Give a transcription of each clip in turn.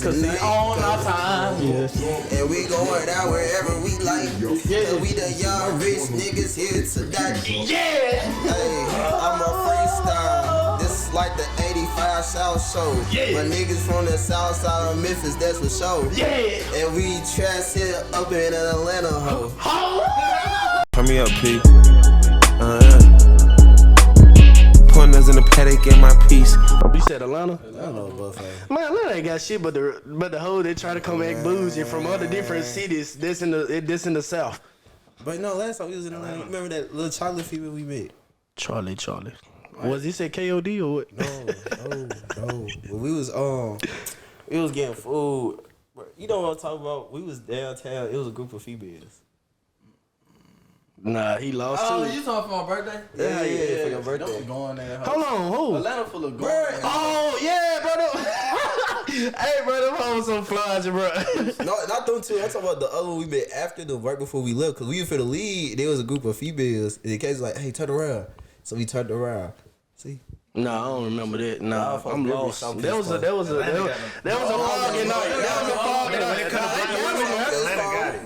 Cause we on our time. And we going out wherever we like. Yeah. We the young rich niggas here tonight. Yeah. Hey, I'm a freestyle. This is like the 85 South Show. Yeah. But niggas from the south side of Memphis, that's for sure. Yeah. And we trash here up in Atlanta, ho. Turn me up, P. Pointers in the paddock in my piece. You said Atlanta? I don't know, buffet. Man, Atlanta ain't got shit but the whole they try to come back bougie from other different cities. This in the south. But no, last time we was in Atlanta, remember that little chocolate fever we met? Charlie. Was he said KOD or what? No. But we was getting food. You know what I'm talking about? We was downtown. It was a group of females. Nah, he lost Oh, too. you talking for my birthday? Yeah, for your birthday. Don't be going there. Hold on, who? Atlanta full of gold. Oh yeah, brother. Hey, brother, I'm on some flies, bro. No, not them two. I'm talking about the other one we met after the right before we left. Cause we were for the lead. There was a group of females. And the case was like, hey, turn around. So we turned around. See? No, I don't remember that. Nah, Nah, I'm fuck, lost. something That was a foggy night.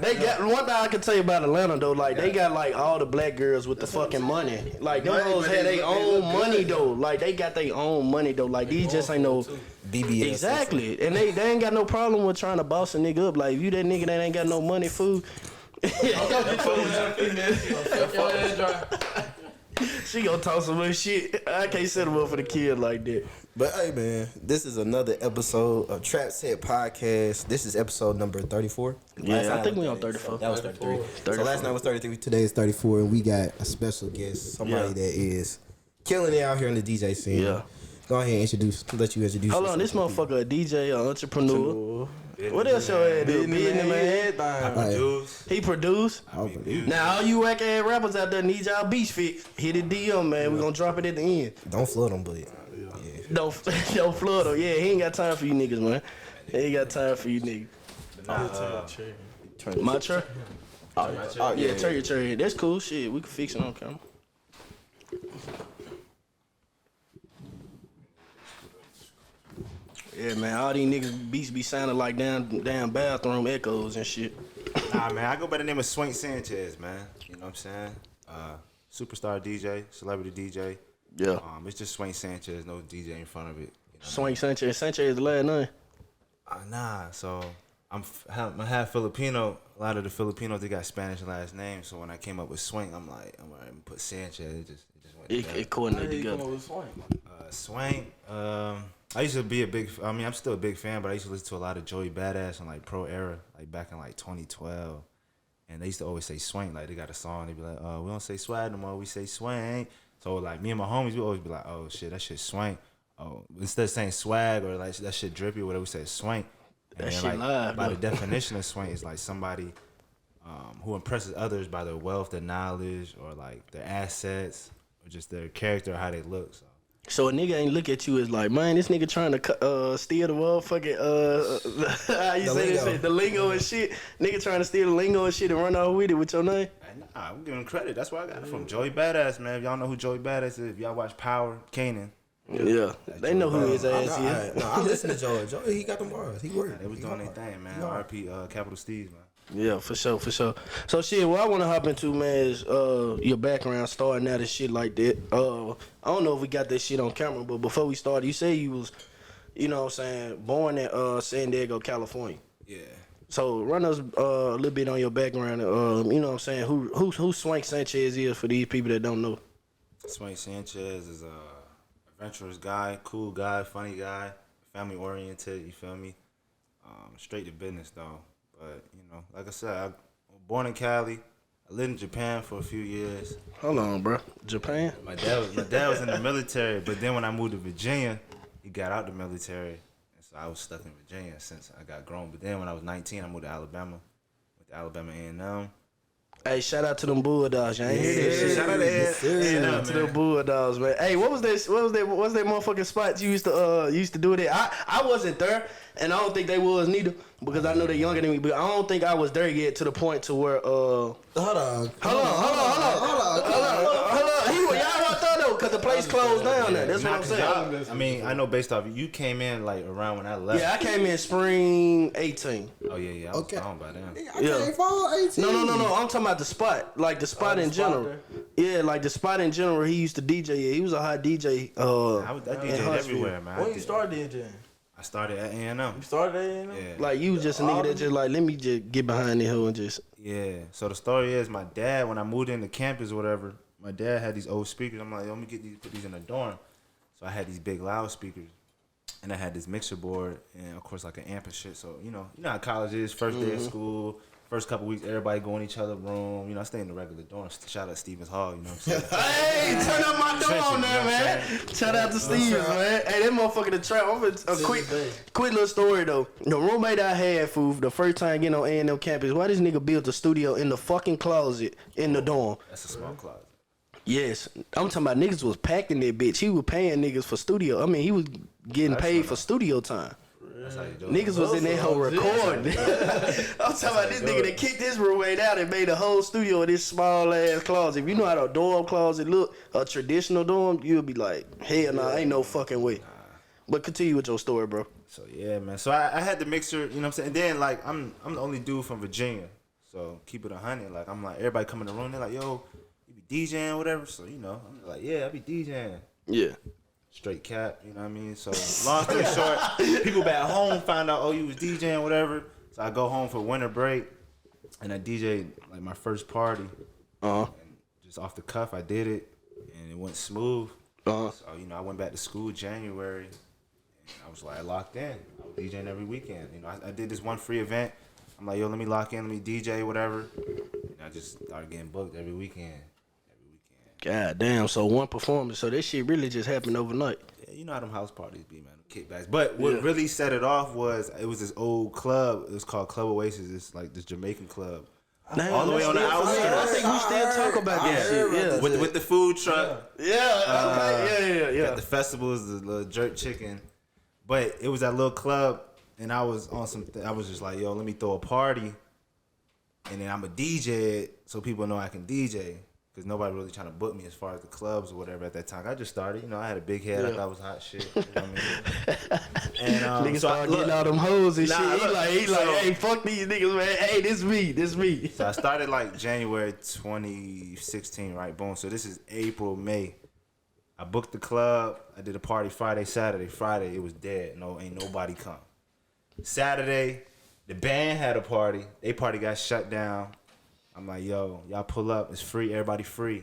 They got one thing I can tell you about Atlanta though, like they got like all the black girls with the fucking money. Like them hoes had their own money though. Like they got their own money though. Like these just ain't no BBS. exactly. And they ain't got no problem with trying to boss a nigga up. Like if you that nigga that ain't got no money, food. She gonna talk some more shit. I can't set him up for the kid like that. But hey, man, this is another episode of TrapSet Podcast. This is episode number 34. Yeah, I think we on 34. That was 33. So last night was 33. Today is 34, and we got a special guest, somebody that is killing it out here in the DJ scene. Yeah. Go ahead and let you introduce Hold on, this motherfucker a DJ, an entrepreneur. What else your ass do? Business man. Produce. He produce. Now all you whack ass rappers out there need y'all beach fix. Hit the DM, man. We gonna drop it at the end. Don't flood them, but Don't flood him. Yeah, he ain't got time for you niggas, man. He ain't got time for you niggas. My chair? Oh, yeah, turn your chair. That's cool. Shit, we can fix it on camera. Yeah, man, all these niggas beats be sounding like damn bathroom echoes and shit. Nah, man, I go by the name of Swank Sanchez, man. You know what I'm saying? Superstar DJ, celebrity DJ. Yeah. It's just Swank Sanchez, no DJ in front of it. You know Swank Sanchez. Sanchez is the last name. Nah, so I'm half Filipino. A lot of the Filipinos, they got Spanish last names. So when I came up with Swank, I'm like, I'm gonna put Sanchez. It just went together. It coordinated together. Swank. I used to be I'm still a big fan, but I used to listen to a lot of Joey Badass and like Pro Era, like back in like 2012. And they used to always say Swank, like they got a song, they be like, we don't say swag no more, we say Swank. So like me and my homies, we always be like, oh shit, that shit Swank. Oh, instead of saying swag or like that shit drippy or whatever, we say Swank. And That then, shit like, live, by bro. the definition of Swank is like somebody who impresses others by their wealth, their knowledge, or like their assets, or just their character or how they look. So a nigga ain't look at you as like, man, this nigga trying to steal the motherfucking how you say this shit, the lingo and shit. Nigga trying to steal the lingo and shit and run off with it with your name. Nah, I'm giving him credit. That's where I got it from. Joey Badass, man. If y'all know who Joey Badass is, if y'all watch Power, Kanan. Yeah, they know who his ass is. No, I listen to Joey. Joey, he got them bars. He worked. They was doing their thing, man. RP Capital Steez, man. Yeah, for sure. So shit, what I want to hop into, man, is your background starting out and shit like that. I don't know if we got that shit on camera, but before we started, you say you was, you know what I'm saying, born in San Diego, California. Yeah. So run us a little bit on your background. You know what I'm saying, who Swank Sanchez is for these people that don't know. Swank Sanchez is a adventurous guy, cool guy, funny guy, family oriented. You feel me? Straight to business though. But, you know, like I said, I was born in Cali. I lived in Japan for a few years. Hold on, bro. Japan? My dad was in the military, but then when I moved to Virginia, he got out the military. And so I was stuck in Virginia since I got grown. But then when I was 19, I moved to Alabama. Went to Alabama A&M. Hey, shout out to them Bulldogs. You ain't hear that shit. Shout out to To the Bulldogs, man. Hey, what was that motherfucking spot you used to do that? I wasn't there, and I don't think they was neither, because I know they're younger than me, but I don't think I was there yet to the point to where Hold on. Hold on. Y'all right there though. because the place closed down there. That's what I'm saying. I mean, I know based off you came in like around when I left. Yeah, I came in spring 18. Oh yeah, I was gone by then. I can't fall 18. No. I'm talking about the spot. Like the spot in general. Yeah, like the spot in general. He used to DJ. Yeah, he was a hot DJ. I DJed everywhere, man. When you started DJing? I started at A&M. You started at A&M? Yeah. Like you was just a nigga that just like, let me just get behind the hill and just. Yeah. So the story is, my dad, when I moved into campus or whatever, my dad had these old speakers. I'm like, yo, let me put these in the dorm. So I had these big loudspeakers, and I had this mixer board, and of course like an amp and shit. So you know how college is. First day of school, first couple weeks, everybody go in each other's room. You know, I stay in the regular dorm. Shout out Stevens Hall. You know what I'm saying? Hey, turn up my dorm there, man. Shout out to Stevens, man. Hey, that motherfucker the trap. I'm a quick little story though. The roommate I had, fool, the first time getting on A&M campus, why this nigga built a studio in the fucking closet in the dorm? That's a small closet. Yes, I'm talking about niggas was packing that bitch. He was paying niggas for studio. I mean, he was getting paid for studio time. That's how you do it. Niggas was in that whole recording. I'm talking about this nigga that kicked his roommate out and made a whole studio in this small ass closet. If you know how a dorm closet look, a traditional dorm, you'll be like, hell nah, ain't no fucking way. But continue with your story, bro. So yeah, man. So I had the mixer, you know what I'm saying? And then like I'm the only dude from Virginia. So keep it 100. Like I'm like, everybody come in the room, they're like, yo, you be DJing, whatever. So you know, I'm like, yeah, I be DJing. Yeah. Straight cap, you know what I mean? So long story short, people back home find out, oh, you was DJing, whatever. So I go home for winter break, and I DJed like my first party. And just off the cuff, I did it, and it went smooth. So you know, I went back to school January, and I was like locked in. I was DJing every weekend. You know, I did this one free event. I'm like, yo, let me lock in, let me DJ, whatever. And I just started getting booked every weekend. God damn, so one performance. So that shit really just happened overnight. Yeah, you know how them house parties be, man, kickbacks. But what really set it off was, it was this old club. It was called Club Oasis. It's like this Jamaican club. Damn, all the way on the outskirts. I think we still talk about that shit. Yeah. With the food truck. Yeah. Got the festivals, the little jerk chicken. But it was that little club, and I was on I was just like, yo, let me throw a party, and then I'm a DJ it so people know I can DJ. Because nobody really trying to book me as far as the clubs or whatever at that time. I just started, you know, I had a big head. I thought I was hot shit. You know what I mean? And niggas started getting all them hoes and shit. He like, so, hey, fuck these niggas, man. Hey, this me. So I started like January 2016, right? Boom. So this is April, May. I booked the club. I did a party Friday, Saturday. Friday, it was dead. No, ain't nobody come. Saturday, the band had a party. They party got shut down. I'm like, yo, y'all pull up. It's free. Everybody free.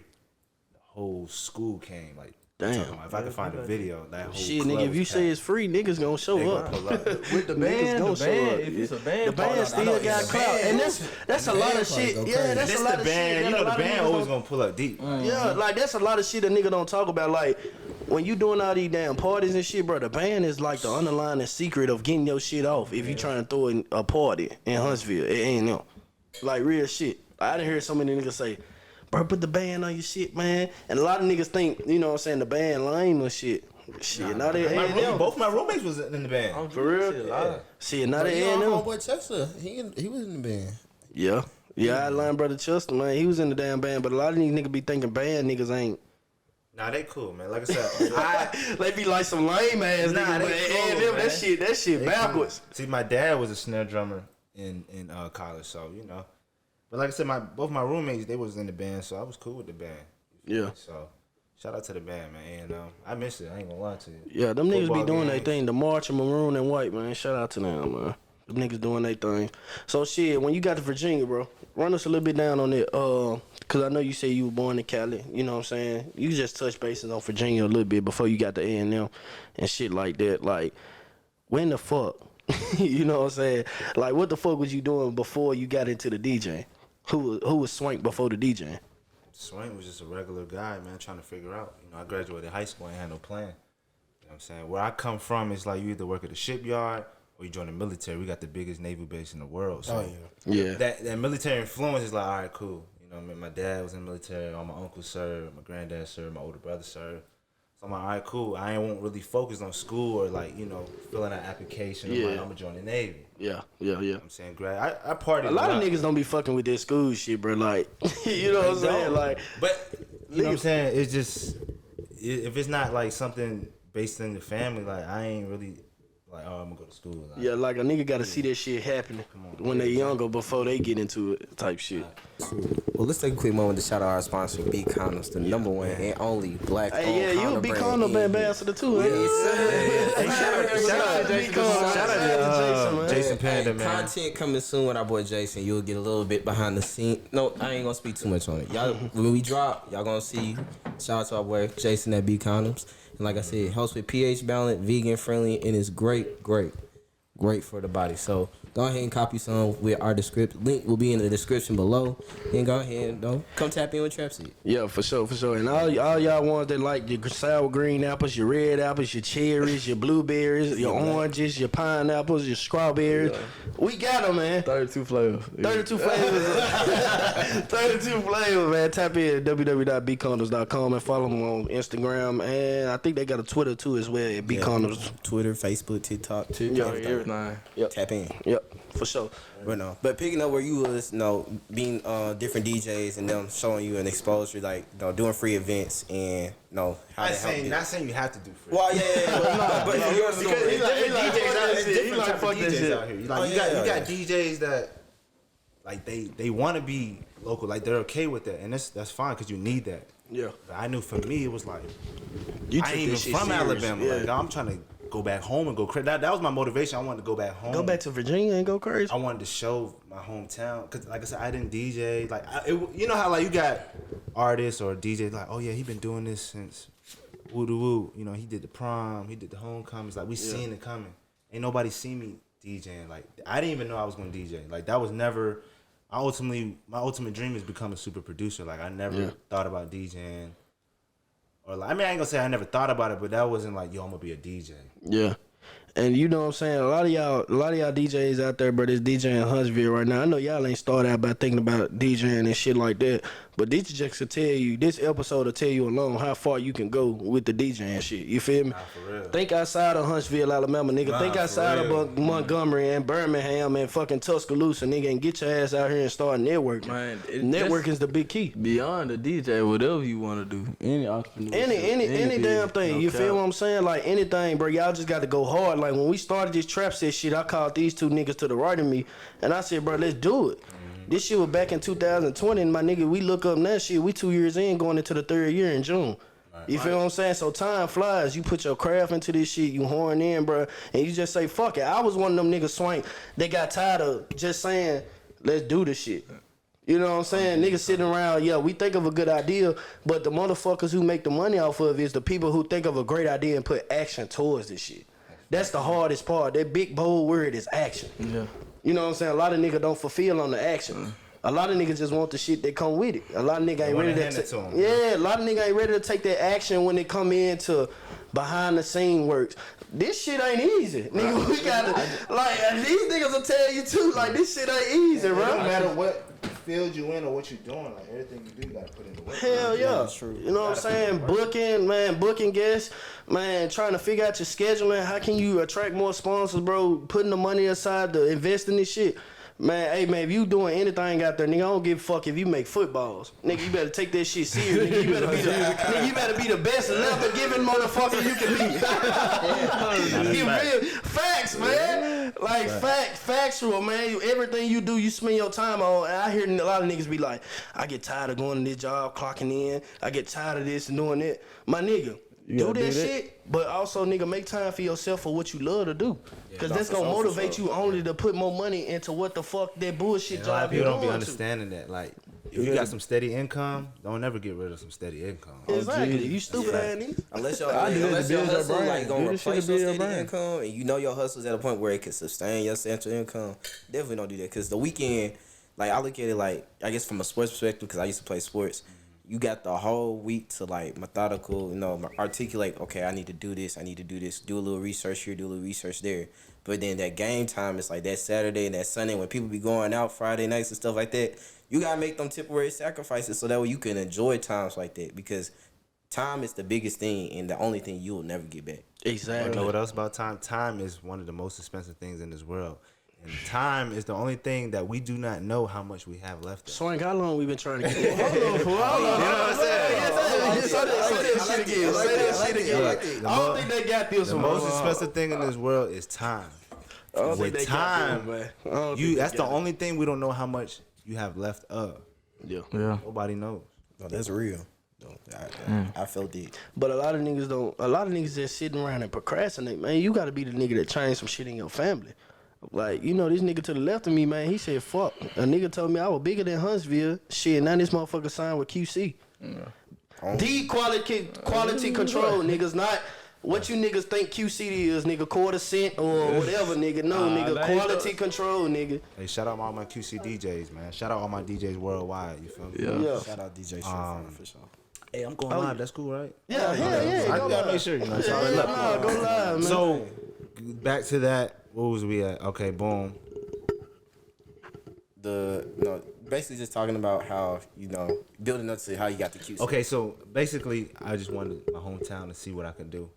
The whole school came. Like, damn. If I could find a video, that whole shit, club nigga, if you was say packed. it's free, niggas gonna show up. Pull up. With the band, if it's a band, the band still got clout, and that's a lot of shit. Yeah, that's This a lot the of band. shit. You know, the band always gonna. gonna pull up deep. Yeah, like that's a lot of shit a nigga don't talk about. Like when you doing all these damn parties and shit, bro, the band is like the underlying secret of getting your shit off. If you trying to throw in a party in Huntsville, it ain't them. Like real shit. I done heard so many niggas say, bro, put the band on your shit, man. And a lot of niggas think, you know what I'm saying, the band lame or shit. Shit, now they Both my roommates was in the band. For real? Yeah. Shit, now they My ain't them. homeboy Chester, he was in the band. Yeah. Yeah, I line brother Chester, man. He was in the damn band, but a lot of these niggas be thinking band niggas ain't. Nah, they cool, man. Like I said, They be like some lame ass Nah, niggas, they but cool, them, man. that shit backwards. See, my dad was a snare drummer in college, so you know. But like I said, both my roommates, they was in the band, so I was cool with the band. Yeah. So shout out to the band, man. And I miss it. I ain't gonna lie to you. Yeah, them niggas be Football doing their games. thing. The march in maroon and white, man. Shout out to them, man. Them niggas doing their thing. So shit, when you got to Virginia, bro, run us a little bit down on it. Cause I know you say you were born in Cali. You know what I'm saying? You just touched bases on Virginia a little bit before you got to A&M and shit like that. Like, when the fuck? You know what I'm saying? Like, what the fuck was you doing before you got into the DJing? Who was Swank before the DJing? Swank was just a regular guy, man, trying to figure out. You know, I graduated high school, I ain't had no plan. You know what I'm saying? Where I come from, it's like you either work at the shipyard or you join the military. We got the biggest naval base in the world. So Yeah. that military influence is like, all right, cool. You know, my dad was in the military, all my uncles served, my granddad served, my older brother served. So I'm like, all right, cool. I ain't really focused on school or like, you know, filling out application. I'm like, I'm gonna join the Navy. Yeah. You know what I'm saying? I partied A lot of niggas don't be fucking with this school shit, bro. Like, you know what I'm saying? Like, but you know what I'm saying? It's just, if it's not like something based in the family, like I ain't really like, oh, I'm gonna go to school. Like, Yeah, like a nigga gotta see that shit happening when they younger before they get into it type shit. Well, let's take a quick moment to shout out our sponsor, B Condoms, the number one and only black. Hey, yeah, you a big condom ambassador too, huh? Shout out to Jason Panda, man. Content coming soon with our boy Jason. You'll get a little bit behind the scene. No, I ain't gonna speak too much on it. Y'all, when we drop, y'all gonna see. Shout out to our boy Jason at B Condoms. And like I said, it helps with pH balance, vegan friendly, and it's great for the body. So go ahead and copy some with our description. Link will be in the description below. And go ahead and come tap in with TrapSet. Yeah, for sure. And all y'all ones that like your sour green apples, your red apples, your cherries, your blueberries, your oranges, your pineapples, your strawberries. Yeah. We got them, man. 32 flavors. 32 flavors. 32 flavors, man. Tap in www.bcondoms.com and follow them on Instagram. And I think they got a Twitter too as well at bcondoms. Twitter, Facebook, TikTok. Everything. Yep. Tap in. Yep, for sure. But picking up where you was, being different DJs and them showing you an exposure, like doing free events and how not saying you have to do free. Well, yeah. But because he like fuck that shit out here. You got DJs that like they want to be local, like they're okay with that, and that's fine because you need that. Yeah. But I knew for me it was like I ain't even from serious. Alabama. Yeah. Like I'm trying to go back home and go crazy. That was my motivation. I wanted to go back home. Go back to Virginia and go crazy. I wanted to show my hometown because, like I said, I didn't DJ. Like, you know how like you got artists or DJs like, oh yeah, he been doing this since woo doo woo. You know, he did the prom, he did the homecomings. Like we seen it coming. Ain't nobody seen me DJing. Like I didn't even know I was going to DJ. Like that was never. My ultimate dream is become a super producer. Like I never thought about DJing. Or like, I mean, I ain't gonna say I never thought about it, but that wasn't like, yo, I'm gonna be a DJ. Yeah. And you know what I'm saying? A lot of y'all DJs out there, bro, that's DJing in Huntsville right now. I know y'all ain't started out by thinking about DJing and shit like that. But this just could tell you, this episode will tell you alone how far you can go with the DJing shit. You feel me? Nah, for real. Think outside of Huntsville, Alabama, nigga. Think outside of Montgomery and Birmingham and fucking Tuscaloosa, nigga, and get your ass out here and start networking. Man, networking is the big key. Beyond the DJ, whatever you want to do, any entrepreneur, any damn thing. You feel what I'm saying? Like anything, bro. Y'all just got to go hard. Like when we started this TrapSet shit, I called these two niggas to the right of me, and I said, bro, let's do it. This shit was back in 2020, and my nigga, we look up that shit. We 2 years in, going into the third year in June. You feel what I'm saying? So time flies. You put your craft into this shit, you horn in, bro, and you just say, fuck it. I was one of them niggas, Swank, they got tired of just saying, let's do this shit. You know what I'm saying? Niggas sitting around, we think of a good idea, but the motherfuckers who make the money off of it is the people who think of a great idea and put action towards this shit. That's the hardest part. That big, bold word is action. Yeah. You know what I'm saying? A lot of niggas don't fulfill on the action. A lot of niggas just want the shit that come with it. A lot of niggas ain't ready to a lot of niggas ain't ready to take that action when they come into behind the scene works. This shit ain't easy. Nigga, we gotta these niggas will tell you too, like this shit ain't easy, bro. It don't matter what field you in or what you doing, like everything you do, you gotta put in the work. Hell yeah. That's true. You know what I'm saying? Booking guests, man, trying to figure out your scheduling. How can you attract more sponsors, bro? Putting the money aside to invest in this shit. Man, hey man, if you doing anything out there, nigga, I don't give a fuck if you make footballs. Nigga, you better take that shit serious. Nigga, you better be the best leather giving motherfucker you can be. Facts, man. Like factual, man. Everything you do, you spend your time on. And I hear a lot of niggas be like, I get tired of going to this job, clocking in. I get tired of this and doing that. My nigga, do that shit, but also, nigga, make time for yourself for what you love to do. Because that's going to motivate you only to put more money into what the fuck that bullshit job you're doing. People don't be understanding that. Like, if you got some steady income, don't ever get rid of some steady income. Exactly. You stupid ass nigga. Unless your hustle like gonna replace your steady income, and you know your hustle's at a point where it can sustain your central income, definitely don't do that. Because the weekend, like I look at it like, I guess from a sports perspective, because I used to play sports. You got the whole week to like methodical, articulate, okay, I need to do this, do a little research here, do a little research there. But then that game time is like that Saturday and that Sunday when people be going out Friday nights and stuff like that. You gotta make them temporary sacrifices so that way you can enjoy times like that, because time is the biggest thing and the only thing you will never get back. Exactly. You know what else about time? Time is one of the most expensive things in this world. And time is the only thing that we do not know how much we have left. Swank, how long we been trying to get? Hold on. You know what I'm saying? Say that shit again. I don't think they got this one. The most expensive thing in this world is time. With time, that's the only thing we don't know how much you have left of. Yeah. Nobody knows. No, that's real. I felt it. But a lot of niggas don't. A lot of niggas just sitting around and procrastinate, man. You got to be the nigga that change some shit in your family. Like, you know, this nigga to the left of me, man, he said, fuck. A nigga told me I was bigger than Huntsville. Shit, now this motherfucker signed with QC. The quality control, niggas, not what you niggas think QC is, nigga, quarter cent or whatever, nigga. No, nigga, quality control, nigga. Hey, shout out all my QC DJs, man. Shout out all my DJs worldwide, you feel me? Yeah. Shout out DJ Shit for sure. Hey, I'm going live. That's cool, right? Yeah. I gotta make sure, you know. Go live, man. So, back to that. What was we at? Okay, boom. Basically just talking about how, building up to how you got the QC. Okay, so basically, I just wanted my hometown to see what I could do.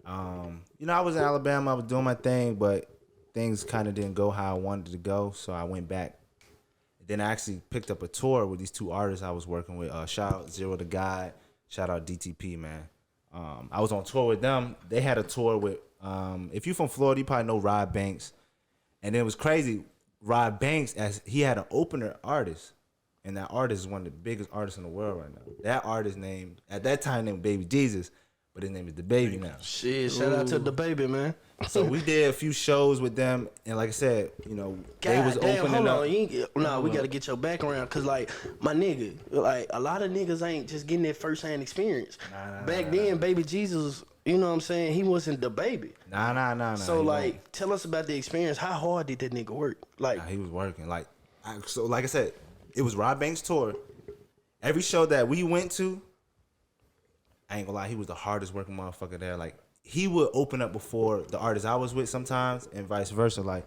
I was in Alabama. I was doing my thing, but things kind of didn't go how I wanted to go, so I went back. Then I actually picked up a tour with these two artists I was working with. Shout out Zero the Guide. Shout out DTP, man. I was on tour with them. They had a tour with, if you're from Florida, you probably know Rod Banks. And it was crazy. Rod Banks, as he had an opener artist, and that artist is one of the biggest artists in the world right now. That artist named, at that time, named Baby Jesus, but his name is The Baby now. Shit, shout out to The Baby, man. So we did a few shows with them, and like I said, they was opening up. We got to get your background, because, like, my nigga, like, a lot of niggas ain't just getting that first-hand experience. Back then, Baby Jesus, you know what I'm saying, he wasn't The Baby. Nah. So, like, tell us about the experience. How hard did that nigga work? Like, he was working. Like I said, it was Rod Banks' tour. Every show that we went to, I ain't gonna lie, he was the hardest working motherfucker there. Like, he would open up before the artist I was with sometimes, and vice versa. Like,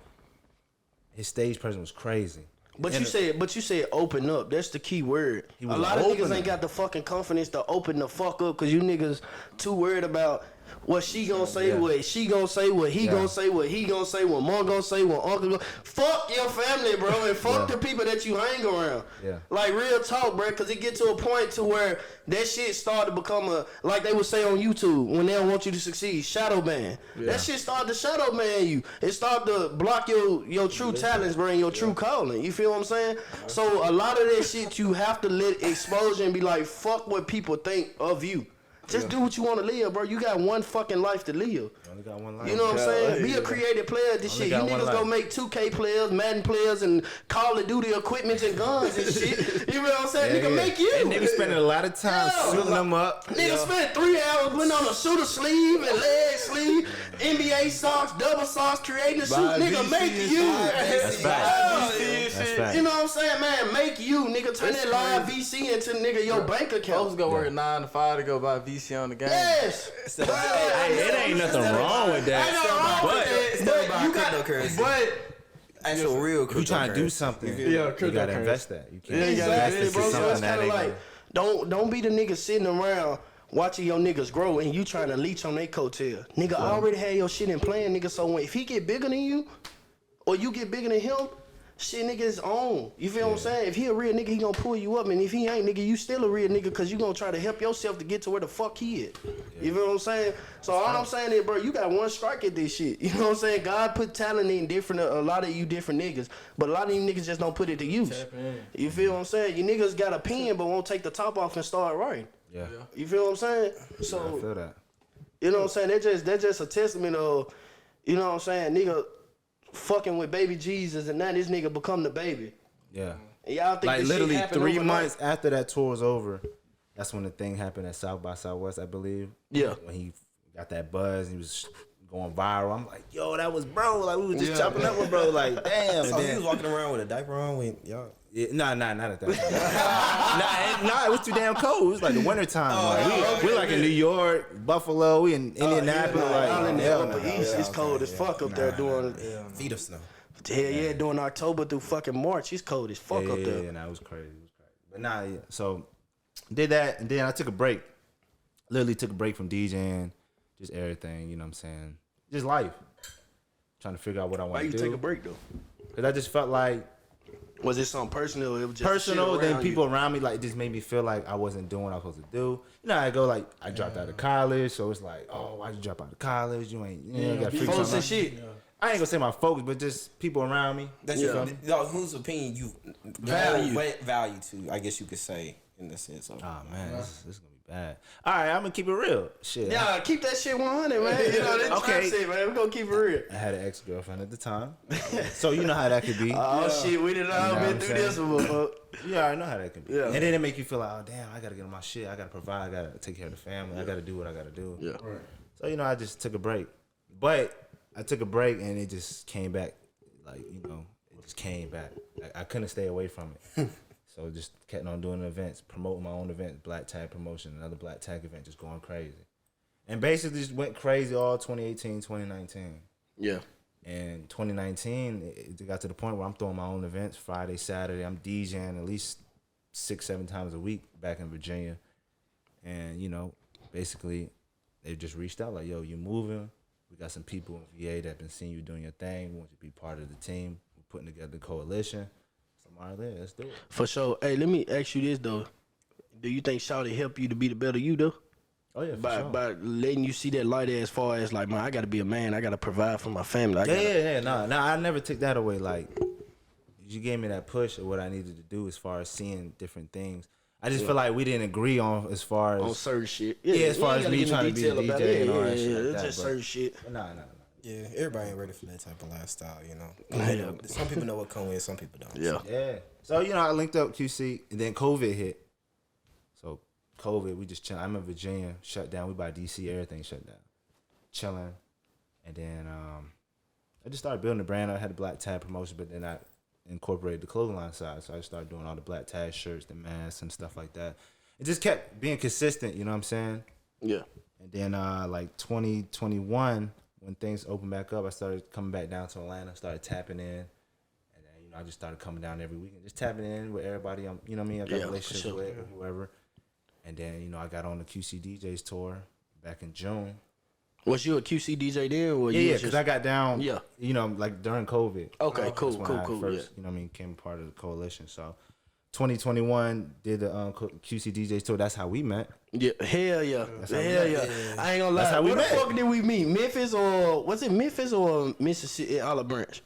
his stage presence was crazy. But you said open up. That's the key word. A lot of niggas ain't got the fucking confidence to open the fuck up, because you niggas too worried about what she gonna say, what she gonna say, what he gonna say, what he gonna say, what mom gonna say, what uncle gonna. Fuck your family, bro, and fuck the people that you hang around. Yeah. Like, real talk, bro, because it get to a point to where that shit start to become like they would say on YouTube when they don't want you to succeed, shadow ban. That shit start to shadow ban you. It start to block your true talents, bro, and your true calling. You feel what I'm saying? So a lot of that shit you have to let exposure and be like, fuck what people think of you. Just do what you want to live, bro. You got one fucking life to live. You only got one life. You know what I'm saying? Be a creative player. This shit. You niggas gonna make 2K players, Madden players, and Call of Duty equipment and guns and shit. You know what I'm saying? Nigga, make you. And niggas spending a lot of time shooting them up. Nigga spent 3 hours putting on a shooter sleeve and leg sleeve, NBA socks, double socks, creating a shoot. Nigga, make you. That's fact. You know what I'm saying, man? Make you, nigga. Turn that live VC into nigga your bank account. Folks go work 9 to 5 to go buy VC on the game. Yes. It ain't nothing wrong with that. But actual real cryptocurrency. You trying to do something? You gotta invest that. You can't Exactly, invest bro. into So it's something that kind of ain't like, don't be the nigga sitting around watching your niggas grow and you trying to leech on their coattail. Nigga, I already had your shit in plan, nigga. So if he get bigger than you, or you get bigger than him, shit, nigga, is on. You feel what I'm saying? If he a real nigga, he gonna pull you up. And if he ain't, nigga, you still a real nigga, because you gonna try to help yourself to get to where the fuck he is. You feel what I'm saying? So all I'm saying is, bro, you got one strike at this shit. You know what I'm saying? God put talent in a lot of you different niggas. But a lot of you niggas just don't put it to use. You feel what I'm saying? You niggas got a pen, but won't take the top off and start writing. Yeah. You feel what I'm saying? So, I feel that. You know what I'm saying? That's just a testament of, you know what I'm saying, nigga fucking with Baby Jesus, and now this nigga become the baby. Yeah. And y'all think like this literally shit 3 overnight? months after that tour was over, that's when the thing happened at South by Southwest, I believe. Yeah. When he got that buzz, he was going viral. I'm like, yo, that was bro. Like, we was just chopping up with bro. Like, damn. So he was walking around with a diaper on when y'all. Yeah, not at that time. Nah, it was too damn cold. It was like the winter time. We're like in New York, Buffalo, we in Indianapolis. It's cold as fuck up there doing feet of snow. Hell yeah, during October through fucking March, it's cold as fuck up there. Yeah, nah, it was crazy. But nah, yeah. So did that, and then I took a break. Literally took a break from DJing, just everything. You know what I'm saying? Just life. trying to figure out what I want Why to you do. take a break though? Because I just felt like Was it something personal? Or it was just personal. shit Then around people you? around me like just made me feel like I wasn't doing what I was supposed to do. You know, I go like I dropped out of college, so it's like, oh, why'd you drop out of college? You ain't, you got to figure Folks something and out. shit. I ain't gonna say my folks, but just people around me. That's whose opinion you value to, I guess you could say, in the sense of. Oh man, this is gonna be bad. All right, I'm gonna keep it real. Shit. Yeah, keep that shit 100, man. You know that Okay. shit, man. We gonna keep it real. I had an ex-girlfriend at the time, so you know how that could be. Oh shit, we done all You know been what I'm through saying? this one before. You already know how that could be. Yeah. And then it make you feel like, oh damn, I gotta get on my shit. I gotta provide. I gotta take care of the family. I gotta do what I gotta do. Yeah. Right. So you know, I just took a break. But I took a break and it just came back. Like, you know, it just came back. I couldn't stay away from it. So just kept on doing events, promoting my own events, black tag promotion, another black tag event, just going crazy. And basically just went crazy all 2018, 2019. Yeah. And 2019, it got to the point where I'm throwing my own events Friday, Saturday. I'm DJing at least 6-7 times a week back in Virginia. And, you know, basically they just reached out like, yo, you moving. We got some people in VA that been seeing you doing your thing. We want you to be part of the team. We're putting together a coalition. So I'm all there. Let's do it. For sure. Hey, let me ask you this though. Do you think Shawty help you to be the better you though? Oh, yeah, for By sure. by letting you see that light as far as like, man, I gotta be a man. I gotta provide for my family. Yeah. No, I never took that away. Like, you gave me that push of what I needed to do as far as seeing different things. I just feel like we didn't agree on as far as on certain shit. Yeah, as you far ain't as gotta me get into trying to be detail the about DJ it. and all that Yeah, shit like it's that, just but- certain shit. Nah. Yeah, everybody ain't ready for that type of lifestyle, you know. Yeah. Some people know what come with, some people don't. Yeah. Yeah. So, you know, I linked up QC and then COVID hit. So COVID, we just chilling. I'm in Virginia, shut down. We by DC, everything shut down. Chilling. And then I just started building the brand. I had the black tag promotion, but then I incorporated the clothing line side. So I started doing all the black tag shirts, the masks and stuff like that. It just kept being consistent, you know what I'm saying? Yeah. And then like 2021, when things opened back up, I started coming back down to Atlanta, started tapping in. And then, you know, I just started coming down every weekend, just tapping in with everybody, you know what I mean? I got Yeah, relationships for sure. with or whoever. And then, you know, I got on the QC DJs tour back in June. Was you a QC DJ then? Or Yeah, you yeah, was because just... I got down, Yeah. you know, like during COVID. Okay, cool. That's when I first, Yeah. you know what I mean, became part of the coalition. So 2021 did the QC DJs tour. That's how we met. Yeah, hell yeah. how we Hell met. yeah. I ain't gonna lie. That's how we Where the met. fuck did we meet? Memphis or was it Memphis or Mississippi Olive Branch?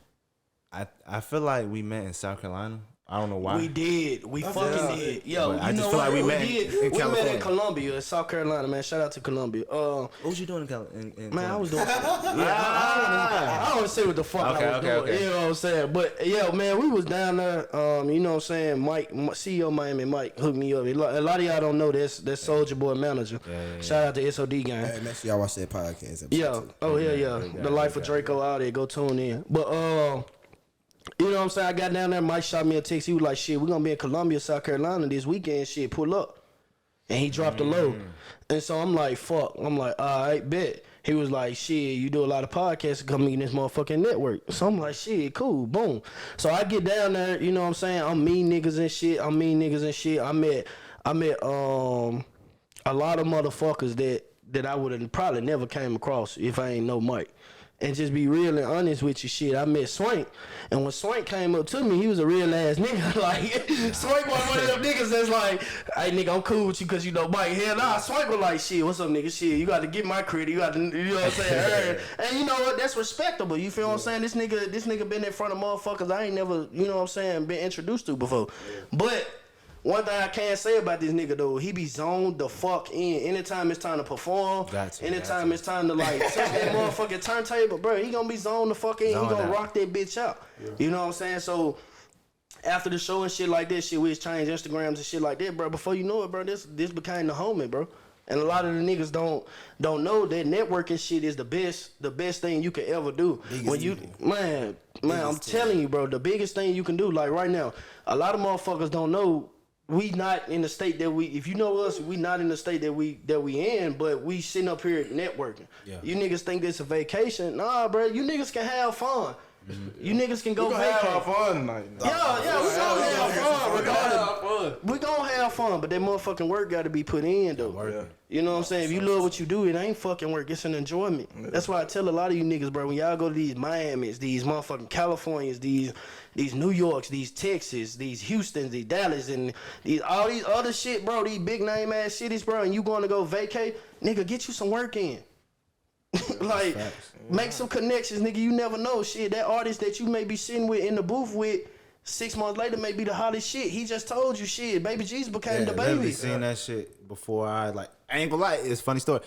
I feel like we met in South Carolina. I don't know why. We did. We fucking did. Yo, But I you just know feel what? like we met did. in We met California. in Columbia, South Carolina, man. Shout out to Columbia. What was you doing in Man, I was doing. I don't want to say what the fuck I was doing. Okay. You know what I'm saying? But yeah, man, we was down there. You know what I'm saying? Mike, CEO Miami, Mike hooked me up. A lot of y'all don't know this. That's Soldier Boy manager. Yeah. Shout out to SOD gang. Hey, make sure y'all watch that podcast episode. Yeah. too. Oh yeah. The Life of Draco out there. Go tune in. But you know what I'm saying? I got down there. Mike shot me a text. He was like, "Shit, we gonna be in Columbia, South Carolina this weekend. Shit, pull up." And he dropped a load. And so I'm like, "Fuck." I'm like, "All right, bet." He was like, "Shit, you do a lot of podcasts. Come in this motherfucking network." So I'm like, "Shit, cool, boom." So I get down there. You know what I'm saying? I'm meeting niggas and shit. I met a lot of motherfuckers that I would have probably never came across if I ain't know Mike. And just be real and honest with you, shit. I met Swank, and when Swank came up to me, he was a real ass nigga. Like Swank was one of them niggas that's like, "Hey nigga, I'm cool with you because you know Mike." Hell nah, Swank was like, "Shit, what's up, nigga? Shit, you got to get my credit. You got to, you know what I'm saying?" And you know what? That's respectable. You feel what I'm saying? This nigga been in front of motherfuckers I ain't never, you know what I'm saying, been introduced to before. But one thing I can't say about this nigga though, he be zoned the fuck in. Anytime it's time to perform, anytime it's time to like touch that motherfucking turntable, bro, he gonna be zoned the fuck in. He gonna rock that bitch out. Yeah. You know what I'm saying? So after the show and shit like this, shit, we exchange Instagrams and shit like that, bro. Before you know it, bro, this became the homie, bro. And a lot of the niggas don't know that networking shit is the best thing you can ever do. When you man, I'm telling you, bro, the biggest thing you can do. Like right now, a lot of motherfuckers don't know. We not in the state that we, if you know us, we not in the state that we in, but we sitting up here networking. Yeah. You niggas think this a vacation. Nah, bro, you niggas can have fun. You niggas can go We vacate. have fun tonight. Yeah, we gonna have fun. Regardless, we gonna have fun, but that motherfucking work got to be put in though. You know what I'm saying? If you love what you do, it ain't fucking work. It's an enjoyment. That's why I tell a lot of you niggas, bro, when y'all go to these Miamis, these motherfucking Californias, these New Yorks, these Texas, these Houstons, these Dallas, and all these other shit, bro, these big name ass cities, bro, and you going to go vacate, nigga, get you some work in. Like, make some connections, nigga. You never know. Shit, that artist that you may be sitting with in the booth with 6 months later may be the hottest shit. He just told you shit. Baby Jesus became the baby. Seen that shit before. I ain't gonna lie. It's a funny story.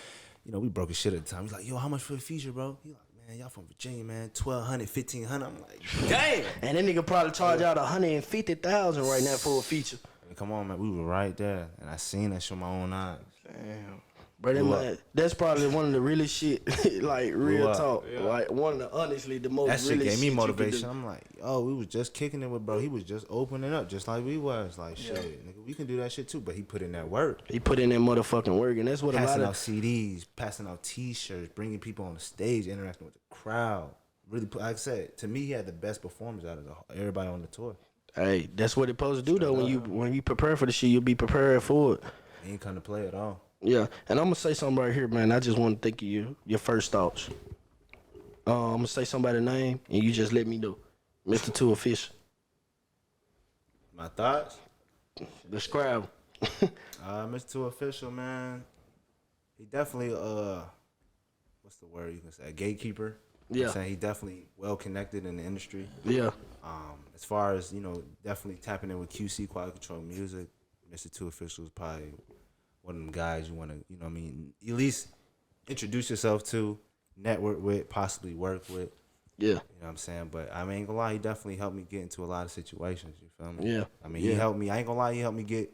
You know, we broke his shit at the time. He's like, yo, how much for the feature, bro? He like, man, y'all from Virginia, man. 1,200, 1,500. I'm like, damn. And that nigga probably charge out 150,000 right now for a feature. I mean, come on, man. We were right there, and I seen that shit with my own eyes. Damn. Bro, that's probably one of the realest shit, like real talk. Yeah. Like one of the honestly the most. That shit realest gave me shit motivation. I'm like, oh, we was just kicking it with bro. He was just opening up, just like we was. Like shit, nigga, we can do that shit too. But he put in that work. He put in that motherfucking work, and that's what passing a lot out CDs, passing out T-shirts, bringing people on the stage, interacting with the crowd. Really, like I said, to me, he had the best performance out of everybody on the tour. Hey, that's what it's supposed to do though. When you prepare for the shit, you'll be prepared for it. He ain't come to play at all. Yeah, and I'm gonna say something right here, man. I just want to think of your first thoughts. I'm gonna say somebody's name, and you just let me know. Mr. Two Official. My thoughts? Describe. Mr. Two Official, man. He definitely what's the word you can say? A gatekeeper. Yeah. You know what I'm saying? He definitely well connected in the industry. Yeah. As far as, definitely tapping in with QC, Quality Control Music, Mr. Two Official is probably one of them guys you want to, at least introduce yourself to, network with, possibly work with. Yeah. You know what I'm saying? But I ain't gonna lie, he definitely helped me get into a lot of situations, you feel me? Yeah. He helped me. I ain't gonna lie, he helped me get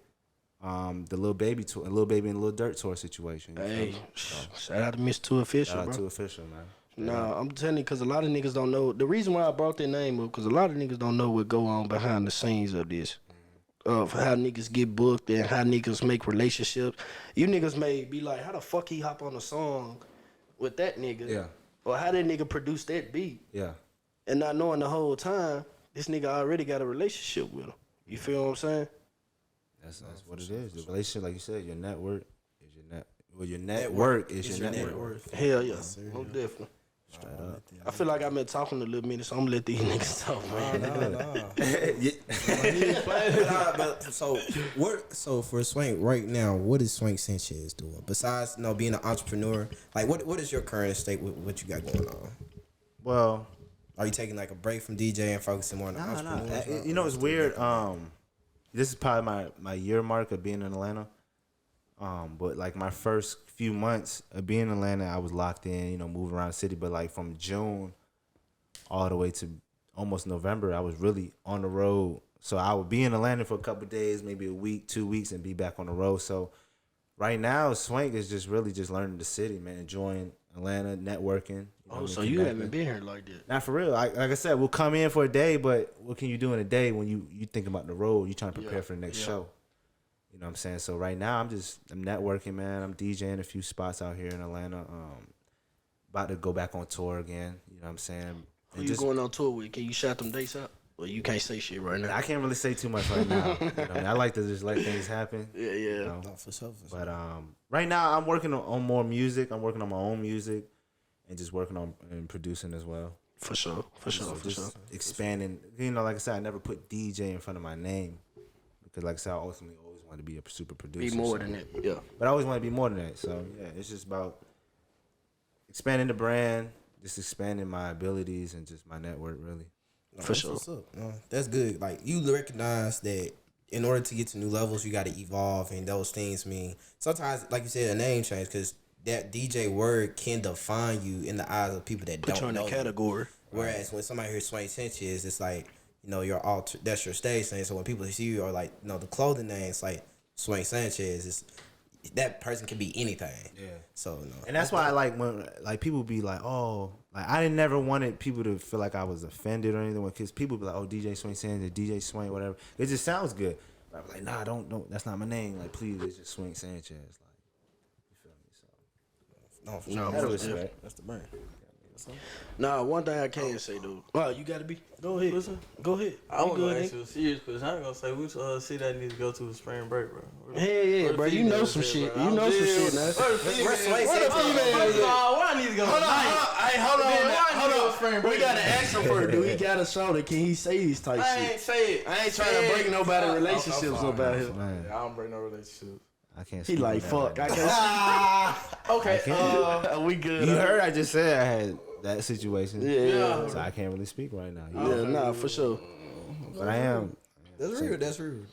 the Lil Baby tour, Lil Baby and Lil Durk tour situation. Hey, shout out to Mr. Two Official, Shout out bro. to Official, man. Nah, I'm telling you, because a lot of niggas don't know. The reason why I brought that name up, because a lot of niggas don't know what go on behind the scenes of this. Of how niggas get booked and how niggas make relationships. You niggas may be like, how the fuck he hop on a song with that nigga? Yeah. Or how that nigga produce that beat? Yeah. And not knowing the whole time, this nigga already got a relationship with him. You feel what I'm saying? That's what it is. The relationship, like you said, your network is your net. Well, your network is your network. Hell yeah. Most definitely. Straight up. I feel like I've been talking a little minute, so I'm gonna let these niggas talk, man. So for Swank right now, what is Swank Sanchez doing besides being an entrepreneur? Like, what is your current state with what you got going on? Well, are you taking like a break from DJ and focusing more on the entrepreneur? You know, it's weird. This is probably my year mark of being in Atlanta. But like my first few months of being in Atlanta, I was locked in, moving around the city. But like from June all the way to almost November, I was really on the road. So I would be in Atlanta for a couple of days, maybe a week, 2 weeks, and be back on the road. So right now, Swank is just really just learning the city, man, enjoying Atlanta, networking. So you haven't been here like that? Not for real. Like I said, we'll come in for a day, but what can you do in a day when you think about the road? You trying to prepare for the next show. You know what I'm saying? So right now I'm networking, man. I'm DJing a few spots out here in Atlanta. About to go back on tour again. You know what I'm saying? Who you going on tour with? Can you shout them dates out? Well, you can't say shit right now. I can't really say too much right now. I like to just let things happen. Yeah. No, for sure. But right now I'm working on more music. I'm working on my own music and just working on and producing as well. For sure. Expanding. Like I said, I never put DJ in front of my name because, like I said, I ultimately always want to be a super producer. Be more than that. Yeah. But I always want to be more than that. So yeah, it's just about expanding the brand, just expanding my abilities and just my network, really. For sure. What's up? No, that's good. Like, you recognize that in order to get to new levels, you got to evolve, and those things mean sometimes, like you said, a name change, because that DJ word can define you in the eyes of people that don't know. Put you in a category. Whereas when somebody hears Swank Sanchez, it's like, that's your stage name. So when people see you, or like, the clothing name, it's like Swank Sanchez. That person can be anything. Yeah. So and that's why I like when people be like, oh, like I never wanted people to feel like I was offended or anything, because people be like, oh, DJ Swank Sanchez, DJ Swank, whatever. It just sounds good. But I'm like, nah, don't. That's not my name. Like, please, it's just Swank Sanchez. Like, you feel me? So no, for sure. That's respect. That's the brand. Nah, one thing I can say, dude. Oh, you gotta be. Go ahead. Listen. Go ahead. I want to ask you a serious question. I ain't gonna say which city I need to go to spring break, bro. Yeah, bro. You know some shit. You know some shit, man. Where the Where I need to go? Hold on. We gotta ask him first. Do he got a shoulder? Can he say these type I shit? ain't say it. I ain't trying to break nobody relationships up out here. Man, I don't break no relationships. I can't. He speak like on that fuck. right I can't. Okay. We good. now. You heard I just said I had that situation. Yeah. So I can't really speak right now. Yeah, nah, for sure. But I am. That's real. That's real.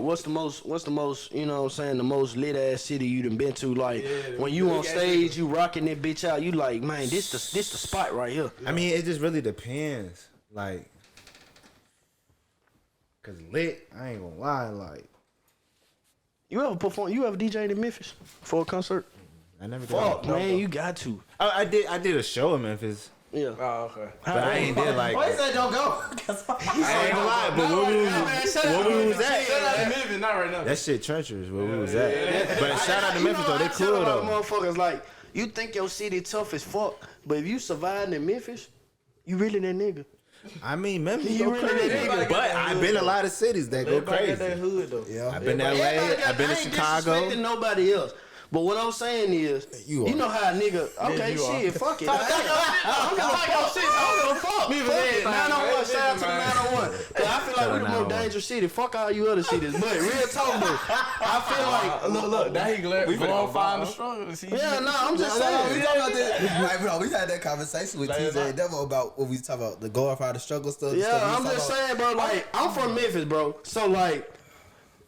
What's the most, you know what I'm saying, the most lit ass city you done been to? Like, when you on stage, you rocking that bitch out, you like, man, this the spot right here. I mean, it just really depends. Like, cause lit, I ain't gonna lie. Like, You ever DJ'd in Memphis for a concert? I never. Fuck, did. man, you got to. I did a show in Memphis. Yeah. Oh, okay. But I ain't did like. Why you say don't go? I ain't gonna lie, but where we was at? Shout out to Memphis, not right now. That shit treacherous where we was at. But shout out to Memphis though, they cool though. Motherfuckers like, you think your city tough as fuck, but if you survived in Memphis, you really that nigga. I mean, Memphis You go really crazy, that nigga. but I've been a lot of cities that go Everybody got that crazy. hood though. Yeah. I've been to LA, I've been to I ain't Chicago. disrespecting nobody else. But what I'm saying is, You you are. know how a nigga, okay, you are. shit, fuck it. I don't give a fuck. Fuck it. 901, shout out to the 901. Cause I feel like we're the most dangerous city. Fuck all you other cities. But real talk though, I feel like, Look, now he glad we gonna find the struggle. yeah, no, I'm just We saying. talking about this. Like, bro, we had that conversation with TJ and Devil about what we talk about, the glorified struggle stuff. Yeah, I'm just saying, bro. Like, I'm from Memphis, bro. So like,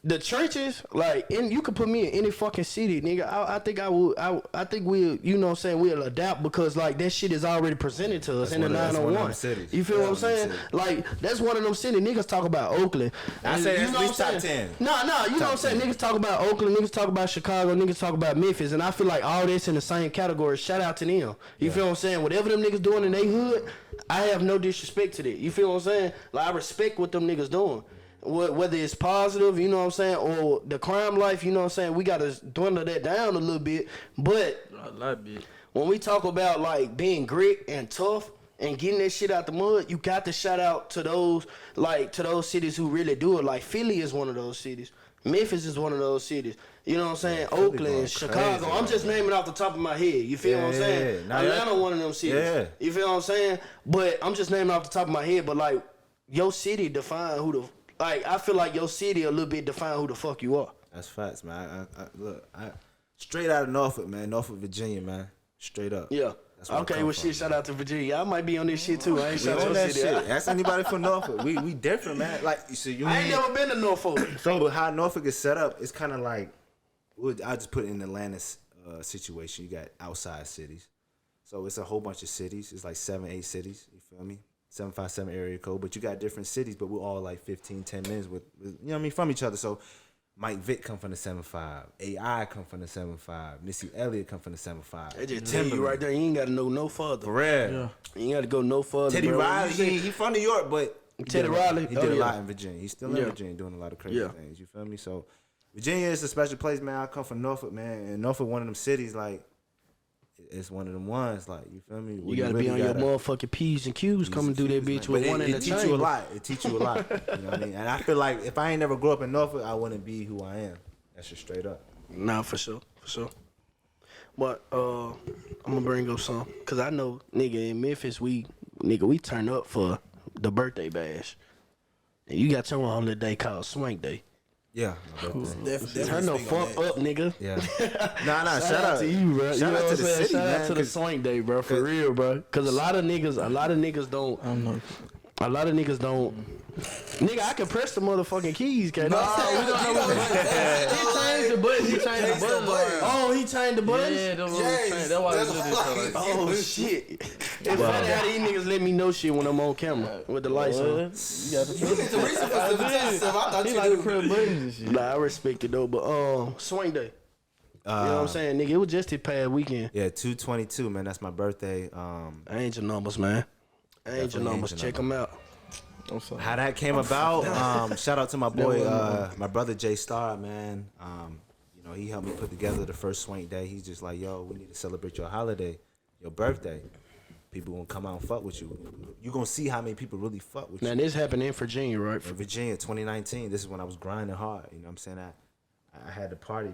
the churches, like, you could put me in any fucking city, nigga. I think I would. I think we'll, you know what I'm saying, we'll adapt because like that shit is already presented to us in the 901. You feel what I'm saying? Like, that's one of them cities. Niggas talk about Oakland. I say You that's know at least what I'm top saying? 10. No, you know what I'm saying? Niggas talk about Oakland, niggas talk about Chicago, niggas talk about Memphis, and I feel like all this in the same category. Shout out to them. You feel what I'm saying? Whatever them niggas doing in they hood, I have no disrespect to that. You feel what I'm saying? Like, I respect what them niggas doing. Whether it's positive, you know what I'm saying, or the crime life, you know what I'm saying, we gotta dwindle that down a little bit. But when we talk about like being grit and tough and getting that shit out the mud, you got to shout out to those cities who really do it. Like Philly is one of those cities. Memphis is one of those cities. You know what I'm saying? Oakland, Chicago. crazy, I'm just naming off the top of my head. You feel what I'm saying? Nah, Atlanta, one of them cities. Yeah. You feel what I'm saying? But I'm just naming off the top of my head. But like, your city define who the. Like, I feel like your city a little bit define who the fuck you are. That's facts, man. I straight out of Norfolk, man. Norfolk, Virginia, man. Straight up. Yeah. That's where I Okay, come well, from, shit, shout out to Virginia. I might be on this shit, too. I ain't We shout out on your that city. shit. Ask anybody from Norfolk. We different, man. Like, so you I ain't never been to Norfolk. So how Norfolk is set up, it's kind of like, I just put it in Atlanta's situation. You got outside cities. So it's a whole bunch of cities. It's like 7-8 cities. You feel me? 757 area code. But you got different cities, but we're all like 15-10 minutes with you know what I mean, from each other. So Mike Vick come from the 7-5. AI come from the 7-5. Missy Elliott come from the 7-5. They just tell you right there, you ain't got to go no further. For real. You ain't got to go no further, Teddy bro. Riley, he from New York, but Teddy Riley? he Oh, did a yeah. lot in Virginia. He's still in Virginia doing a lot of crazy Yeah. things. You feel me? So Virginia is a special place, man. I come from Norfolk, man, and Norfolk one of them cities like it's one of them ones, like, you feel me? You gotta be on your motherfucking P's and Q's. Come and do that bitch with one in the It teach you a lot. It teach you a lot. You know what I mean? And I feel like if I ain't never grew up in Norfolk, I wouldn't be who I am. That's just straight up. Nah, for sure. But I'm gonna bring up some, cause I know, nigga, in Memphis we turn up for the birthday bash, and you got your own holiday called Swank Day. Yeah. Turn the fuck up, nigga. Yeah. Nah. Shout out to you, bro. Shout out to the city, Shout man. out to the Swank Day, bro. For real, bro. Cause a lot of niggas don't. Nigga, I can press the motherfucking keys, can't I? We don't know what he changed the button. Oh, he changed the buttons? Yeah, that's why we do this. Oh, shit. It's funny how these niggas let me know shit when I'm on camera with the lights on. You got to It's the reason for stuff. I thought He you like to knew. press buttons and shit. Nah, I respect it though, but Swing Day. You know what I'm saying, nigga? It was just this past weekend. Yeah, 2/22, man. That's my birthday. Angel numbers, man. Angel numbers. Check them out. How that came about? Shout out to my boy, my brother Jay Star, man. You know, he helped me put together the first Swank Day. He's just like, yo, we need to celebrate your holiday, your birthday. people gonna come out and fuck with you. You gonna see how many people really fuck with you. Now this happened in Virginia, right? In Virginia, 2019. This is when I was grinding hard. You know what I'm saying? I had the party,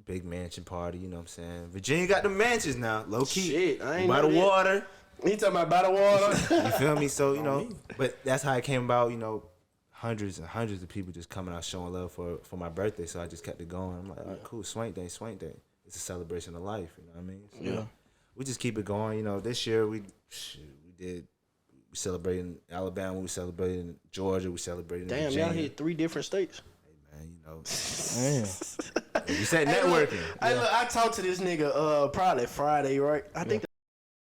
big mansion party. You know what I'm saying? Virginia got the mansions now, low key. Shit, I ain't by know the that. water. He talking about by the water. You feel me? So, you know, but that's how it came about, you know, hundreds and hundreds of people just coming out showing love for my birthday. So I just kept it going. I'm like, all right, cool, Swank Day. It's a celebration of life, you know what I mean? So Yeah. We just keep it going. You know, this year we celebrated in Alabama, we celebrated in Georgia, we celebrated in Damn, Virginia. y'all hit 3 different states. Hey, man, you know. Damn. You said networking. Hey, look, I talked to this nigga probably Friday, right? I think